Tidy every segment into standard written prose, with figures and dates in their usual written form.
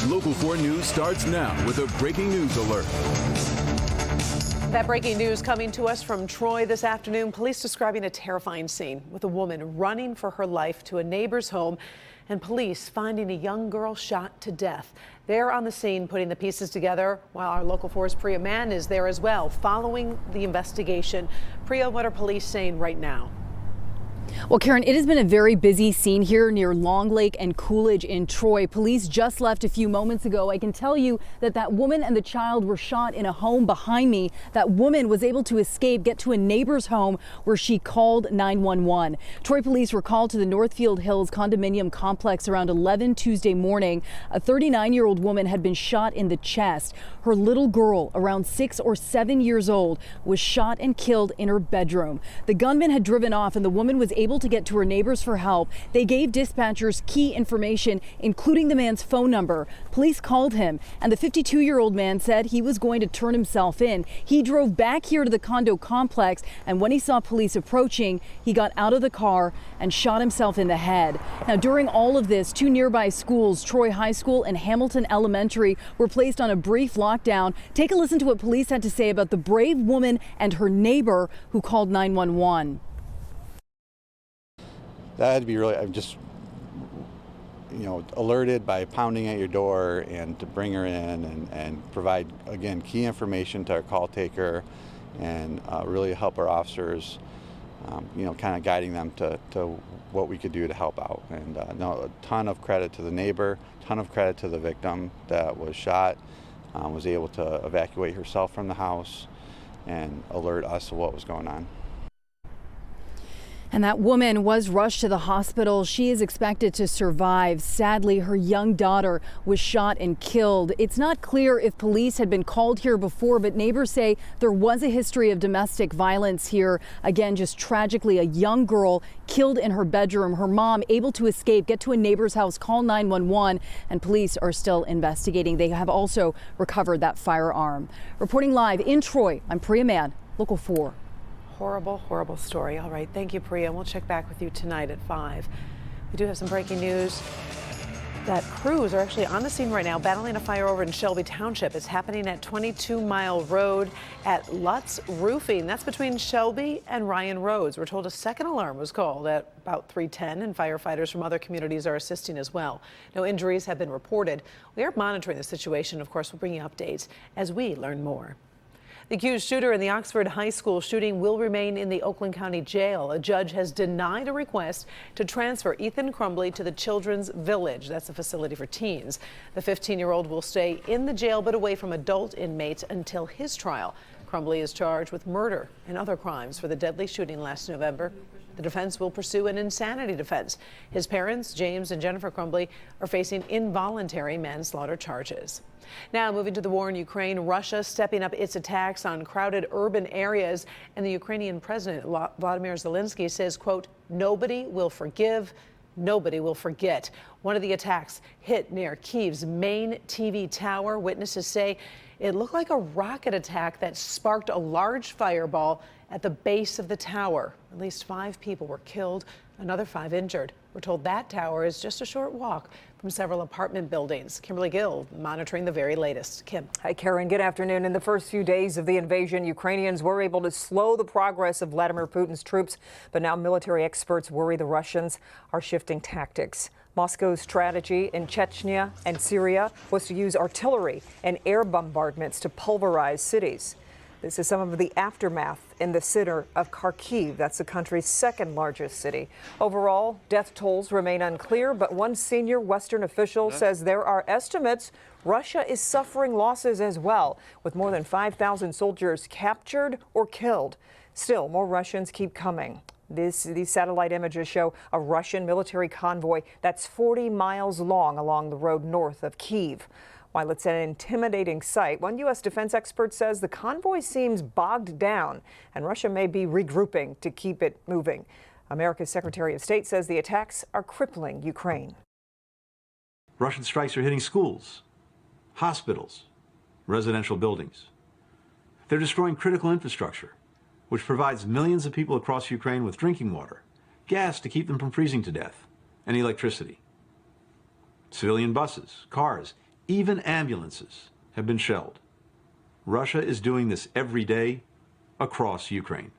Local 4 News starts now with a breaking news alert. That breaking news coming to us from Troy this afternoon. Police describing a terrifying scene with a woman running for her life to a neighbor's home and police finding a young girl shot to death. They're on the scene putting the pieces together while our Local 4's Priya Mann is there as well following the investigation. Priya, what are police saying right now? Well, Karen, it has been a very busy scene here near Long Lake and Coolidge in Troy. Police just left a few moments ago. I can tell you that that woman and the child were shot in a home behind me. That woman was able to escape, get to a neighbor's home where she called 911. Troy police were called to the Northfield Hills condominium complex around 11 Tuesday morning. A 39-year-old woman had been shot in the chest. Her little girl, around 6 or 7 years old, was shot and killed in her bedroom. The gunman had driven off and the woman was able to get to her neighbors for help. They gave dispatchers key information, including the man's phone number. Police called him, and the 52-year-old man said he was going to turn himself in. He drove back here to the condo complex, and when he saw police approaching, he got out of the car and shot himself in the head. Now, during all of this, two nearby schools, Troy High School and Hamilton Elementary, were placed on a brief lockdown. Take a listen to what police had to say about the brave woman and her neighbor who called 911. That had to be really, I'm just, alerted by pounding at your door and to bring her in and provide, again, key information to our call taker and really help our officers, kind of guiding them to what we could do to help out. And a ton of credit to the neighbor, ton of credit to the victim that was shot, was able to evacuate herself from the house and alert us of what was going on. And that woman was rushed to the hospital. She is expected to survive. Sadly, her young daughter was shot and killed. It's not clear if police had been called here before, but neighbors say there was a history of domestic violence here. Again, just tragically, a young girl killed in her bedroom. Her mom able to escape, get to a neighbor's house, call 911, and police are still investigating. They have also recovered that firearm. Reporting live in Troy, I'm Priya Mann, Local 4. Horrible, horrible story. All right. Thank you, Priya. We'll check back with you tonight at 5. We do have some breaking news that crews are actually on the scene right now battling a fire over in Shelby Township. It's happening at 22 Mile Road at Lutz Roofing. That's between Shelby and Ryan Roads. We're told a second alarm was called at about 3:10, and firefighters from other communities are assisting as well. No injuries have been reported. We are monitoring the situation. Of course, we'll bring you updates as we learn more. The accused shooter in the Oxford High School shooting will remain in the Oakland County Jail. A judge has denied a request to transfer Ethan Crumbley to the Children's Village. That's a facility for teens. The 15-year-old will stay in the jail but away from adult inmates until his trial. Crumbley is charged with murder and other crimes for the deadly shooting last November. The defense will pursue an insanity defense. His parents, James and Jennifer Crumbley, are facing involuntary manslaughter charges. Now moving to the war in Ukraine, Russia stepping up its attacks on crowded urban areas, and the Ukrainian President Vladimir Zelensky says, quote, "Nobody will forgive, nobody will forget." One of the attacks hit near Kyiv's main TV tower. Witnesses say it looked like a rocket attack that sparked a large fireball at the base of the tower. At least 5 people were killed, another 5 injured. We're told that tower is just a short walk from several apartment buildings. Kimberly Gill monitoring the very latest. Kim. Hi, Karen. Good afternoon. In the first few days of the invasion, Ukrainians were able to slow the progress of Vladimir Putin's troops, but now military experts worry the Russians are shifting tactics. Moscow's strategy in Chechnya and Syria was to use artillery and air bombardments to pulverize cities. This is some of the aftermath in the center of Kharkiv. That's the country's second largest city. Overall, death tolls remain unclear, but one senior Western official says there are estimates Russia is suffering losses as well, with more than 5,000 soldiers captured or killed. Still, more Russians keep coming. These satellite images show a Russian military convoy that's 40 miles long along the road north of Kyiv. While it's an intimidating sight, one U.S. defense expert says the convoy seems bogged down and Russia may be regrouping to keep it moving. America's Secretary of State says the attacks are crippling Ukraine. Russian strikes are hitting schools, hospitals, residential buildings. They're destroying critical infrastructure, which provides millions of people across Ukraine with drinking water, gas to keep them from freezing to death, and electricity. Civilian buses, cars, Even ambulances have been shelled. Russia is doing this every day across Ukraine.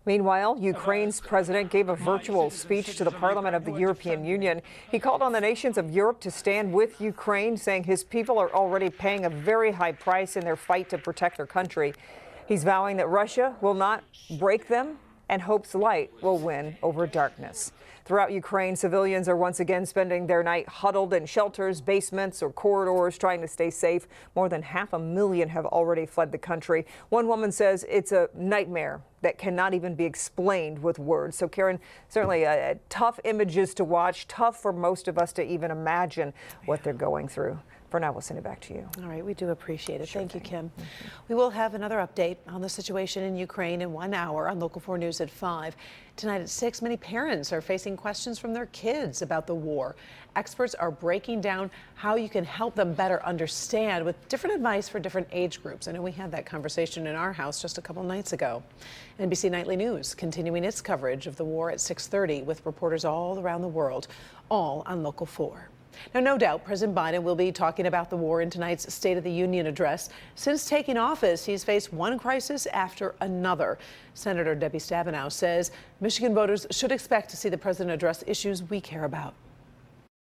Meanwhile, Ukraine's president gave a virtual speech to the Parliament of the European Union. He called on the nations of Europe to stand with Ukraine, saying his people are already paying a very high price in their fight to protect their country. He's vowing that Russia will not break them and hopes light will win over darkness. Throughout Ukraine, civilians are once again spending their night huddled in shelters, basements, or corridors, trying to stay safe. More than 500,000 have already fled the country. One woman says it's a nightmare that cannot even be explained with words. So, Karen, certainly tough images to watch, tough for most of us to even imagine what they're going through. For now, we'll send it back to you. All right, we do appreciate it. Sure Thank you, thing. Kim. We will have another update on the situation in Ukraine in 1 hour on Local 4 News at 5. Tonight at 6, many parents are facing questions from their kids about the war. Experts are breaking down how you can help them better understand with different advice for different age groups. I know we had that conversation in our house just a couple nights ago. NBC Nightly News continuing its coverage of the war at 6:30 with reporters all around the world, all on Local 4. Now, no doubt, President Biden will be talking about the war in tonight's State of the Union address. Since taking office, he's faced one crisis after another. Senator Debbie Stabenow says Michigan voters should expect to see the president address issues we care about.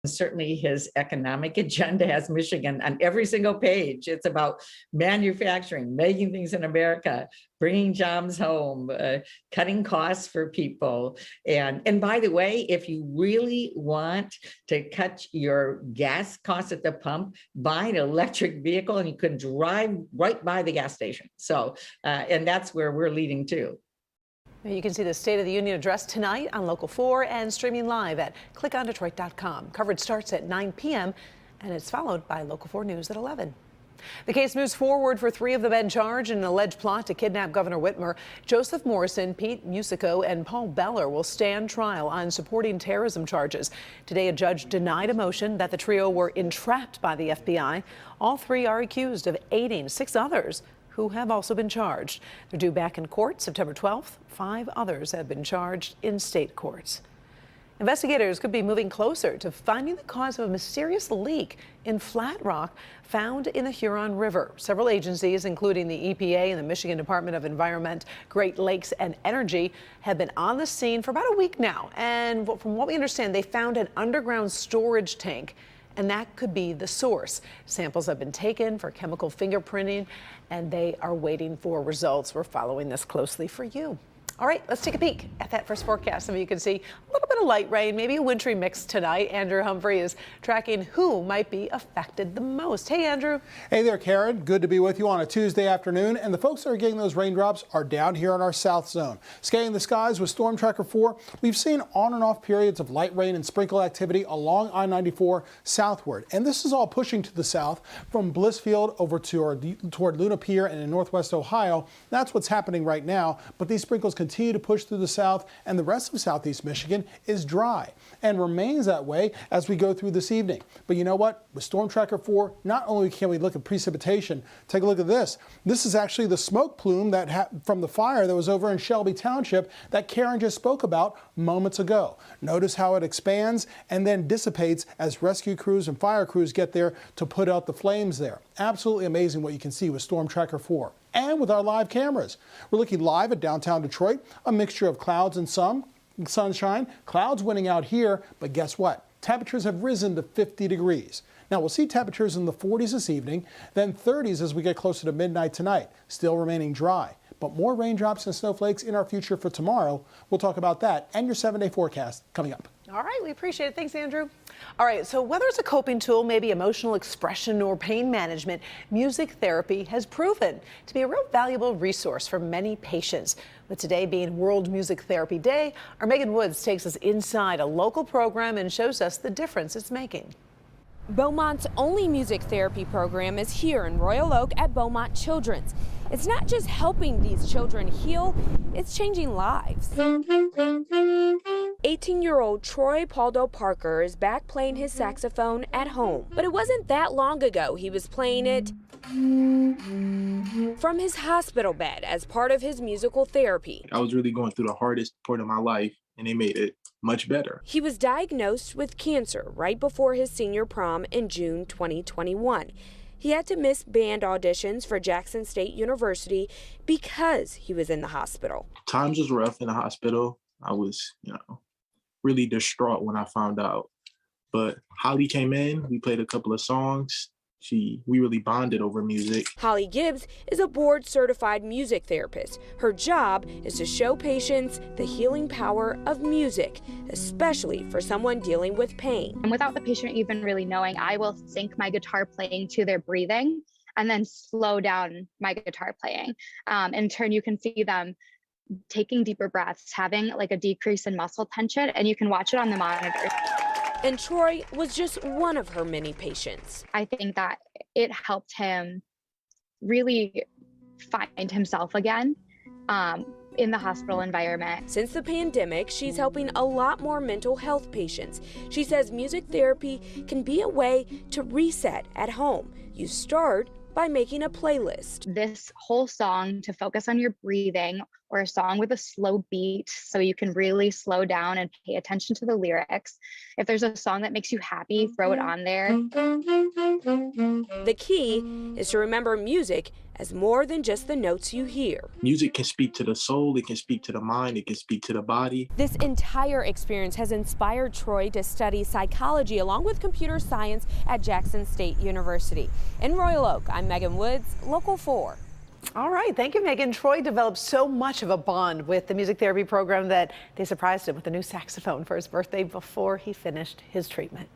Certainly his economic agenda has Michigan on every single page. It's about manufacturing, making things in America, bringing jobs home, cutting costs for people. And by the way, if you really want to cut your gas costs at the pump, buy an electric vehicle and you can drive right by the gas station. So, and that's where we're leading to. You can see the State of the Union address tonight on Local 4 and streaming live at clickondetroit.com. Coverage starts at 9 p.m. and it's followed by Local 4 News at 11. The case moves forward for 3 of the men charged in an alleged plot to kidnap Governor Whitmer. Joseph Morrison, Pete Musico, and Paul Beller will stand trial on supporting terrorism charges. Today, a judge denied a motion that the trio were entrapped by the FBI. All 3 are accused of aiding 6 others who have also been charged. They're due back in court September 12th. 5 others have been charged in state courts. Investigators could be moving closer to finding the cause of a mysterious leak in flat rock found in the Huron River. Several agencies, including the EPA and the Michigan Department of Environment, Great Lakes and Energy, have been on the scene for about a week now. And from what we understand, they found an underground storage tank, and that could be the source. Samples have been taken for chemical fingerprinting, and they are waiting for results. We're following this closely for you. All right, let's take a peek at that first forecast. Some of you can see a little bit of light rain, maybe a wintry mix tonight. Andrew Humphrey is tracking who might be affected the most. Hey, Andrew. Hey there, Karen. Good to be with you on a Tuesday afternoon. And the folks that are getting those raindrops are down here in our south zone. Scanning the skies with Storm Tracker 4, we've seen on and off periods of light rain and sprinkle activity along I-94 southward. And this is all pushing to the south from Blissfield over toward Luna Pier and in northwest Ohio. That's what's happening right now. But these sprinkles continue to push through the south, and the rest of southeast Michigan is dry and remains that way as we go through this evening. But you know what? With Storm Tracker 4, not only can we look at precipitation, take a look at this. This is actually the smoke plume from the fire that was over in Shelby Township that Karen just spoke about moments ago. Notice how it expands and then dissipates as rescue crews and fire crews get there to put out the flames there. Absolutely amazing what you can see with Storm Tracker 4. And with our live cameras. We're looking live at downtown Detroit, a mixture of clouds and sunshine. Clouds winning out here, but guess what? Temperatures have risen to 50 degrees. Now, we'll see temperatures in the 40s this evening, then 30s as we get closer to midnight tonight, still remaining dry. But more raindrops and snowflakes in our future for tomorrow. We'll talk about that and your 7-day forecast coming up. All right, we appreciate it. Thanks, Andrew. All right, so whether it's a coping tool, maybe emotional expression or pain management, music therapy has proven to be a real valuable resource for many patients. With today being World Music Therapy Day, our Megan Woods takes us inside a local program and shows us the difference it's making. Beaumont's only music therapy program is here in Royal Oak at Beaumont Children's. It's not just helping these children heal, it's changing lives. 18-year-old Troy Paldo Parker is back playing his saxophone at home. But it wasn't that long ago he was playing it from his hospital bed as part of his musical therapy. I was really going through the hardest part of my life, and they made it much better. He was diagnosed with cancer right before his senior prom in June 2021. He had to miss band auditions for Jackson State University because he was in the hospital. Times was rough in the hospital. I was, really distraught when I found out. But Holly came in, we played a couple of songs. We really bonded over music. Holly Gibbs is a board-certified music therapist. Her job is to show patients the healing power of music, especially for someone dealing with pain. And without the patient even really knowing, I will sync my guitar playing to their breathing and then slow down my guitar playing. In turn, you can see them taking deeper breaths, having like a decrease in muscle tension, and you can watch it on the monitor. And Troy was just one of her many patients. I think that it helped him really find himself again in the hospital environment. Since the pandemic, she's helping a lot more mental health patients. She says music therapy can be a way to reset at home. You start by making a playlist. This whole song to focus on your breathing, or a song with a slow beat so you can really slow down and pay attention to the lyrics. If there's a song that makes you happy, throw it on there. The key is to remember music as more than just the notes you hear. Music can speak to the soul, it can speak to the mind, it can speak to the body. This entire experience has inspired Troy to study psychology along with computer science at Jackson State University. In Royal Oak, I'm Megan Woods, Local 4. All right, thank you, Megan. Troy developed so much of a bond with the music therapy program that they surprised him with a new saxophone for his birthday before he finished his treatment.